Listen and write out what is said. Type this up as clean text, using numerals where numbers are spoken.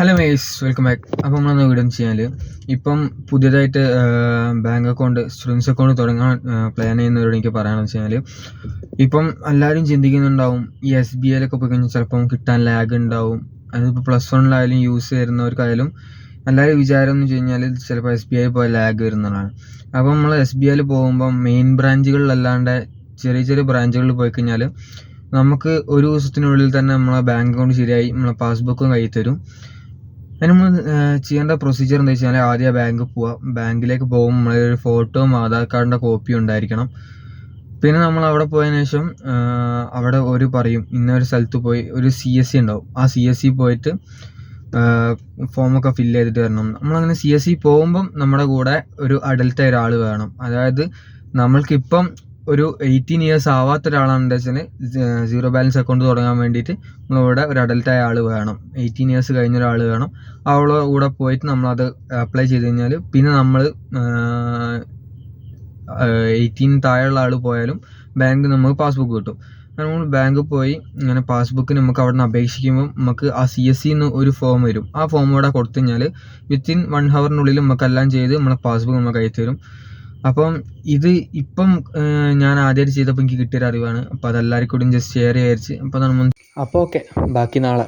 Hello guys, welcome back. അപ്പോൾ നമ്മളൊന്ന് video ചെയ്യാൽ ഇപ്പം പുതിയതായിട്ട് ബാങ്ക് അക്കൗണ്ട്, സ്റ്റുഡൻസ് അക്കൗണ്ട് തുടങ്ങാൻ പ്ലാൻ ചെയ്യുന്നവരോട് എനിക്ക് പറയാമെന്ന് വെച്ച് കഴിഞ്ഞാൽ, ഇപ്പം എല്ലാവരും ചിന്തിക്കുന്നുണ്ടാവും ഈ SBIയിലൊക്കെ പോയി കഴിഞ്ഞാൽ ചിലപ്പം കിട്ടാൻ ലാഗ് ഉണ്ടാവും. അതിപ്പോൾ +1 യൂസ് ചെയ്യുന്നവർക്കായാലും എല്ലാവരും വിചാരം എന്ന് വെച്ച് കഴിഞ്ഞാൽ ചിലപ്പോൾ SBI പോയി ലാഗ് വരുന്നതാണ്. അപ്പം നമ്മൾ SBIയിൽ പോകുമ്പം മെയിൻ ബ്രാഞ്ചുകളിലല്ലാണ്ട് ചെറിയ ചെറിയ ബ്രാഞ്ചുകളിൽ പോയി കഴിഞ്ഞാൽ നമുക്ക് ഒരു ദിവസത്തിനുള്ളിൽ തന്നെ നമ്മളെ ബാങ്ക് അക്കൗണ്ട് ശരിയായി നമ്മളെ പാസ്ബുക്കും കയ്യിൽ തരും. അതിന് നമ്മൾ ചെയ്യേണ്ട പ്രൊസീജിയർ എന്താ വെച്ചാൽ, ആദ്യം ബാങ്കിൽ പോവുക. ബാങ്കിലേക്ക് പോകുമ്പോൾ നമ്മളൊരു ഫോട്ടോയും ആധാർ കാർഡിൻ്റെ കോപ്പിയും ഉണ്ടായിരിക്കണം. പിന്നെ നമ്മൾ അവിടെ പോയതിനു ശേഷം അവിടെ ഒരു പറയും ഇന്നൊരു സ്ഥലത്ത് പോയി ഒരു CSC ഉണ്ടാവും. ആ CSC പോയിട്ട് ഫോമൊക്കെ ഫില്ല് ചെയ്തിട്ട് വരണം. നമ്മളങ്ങനെ CSC പോകുമ്പം നമ്മുടെ കൂടെ ഒരു അഡൽട്ടായ ഒരാൾ വേണം. അതായത് നമ്മൾക്കിപ്പം ഒരു 18 ഇയേഴ്സ് ആവാത്ത ഒരാളാണെന്ന് വെച്ചാൽ സീറോ ബാലൻസ് അക്കൗണ്ട് തുടങ്ങാൻ വേണ്ടിയിട്ട് നമ്മളിവിടെ ഒരു അഡൽട്ടായ ആൾ വേണം. 18 ഇയേഴ്സ് കഴിഞ്ഞ ഒരാൾ വേണം. അവളെ കൂടെ പോയിട്ട് നമ്മളത് അപ്ലൈ ചെയ്ത് കഴിഞ്ഞാൽ പിന്നെ നമ്മൾ 18 താഴെയുള്ള ആൾ പോയാലും ബാങ്ക് നമുക്ക് പാസ്ബുക്ക് കിട്ടും. നമ്മൾ ബാങ്കിൽ പോയി ഇങ്ങനെ പാസ്ബുക്ക് നമുക്ക് അവിടെ നിന്ന് അപേക്ഷിക്കുമ്പോൾ നമുക്ക് ആ CSC ഒരു ഫോം വരും. ആ ഫോം ഇവിടെ കൊടുത്തു കഴിഞ്ഞാൽ വിത്തിൻ 1 ഹവറിനുള്ളിൽ നമുക്കെല്ലാം ചെയ്ത് നമ്മളെ പാസ്ബുക്ക് നമുക്ക് കയ്യിൽ തരും. അപ്പം ഇത് ഇപ്പം ഞാൻ ആദ്യമായിട്ട് ചെയ്തപ്പോൾ എനിക്ക് കിട്ടിയൊരു അറിവാണ്. അപ്പോൾ അതെല്ലാവർക്കും കൂടി ജസ്റ്റ് ഷെയർ വിചാരിച്ച് അപ്പോൾ ഓക്കെ, ബാക്കി നാളെ.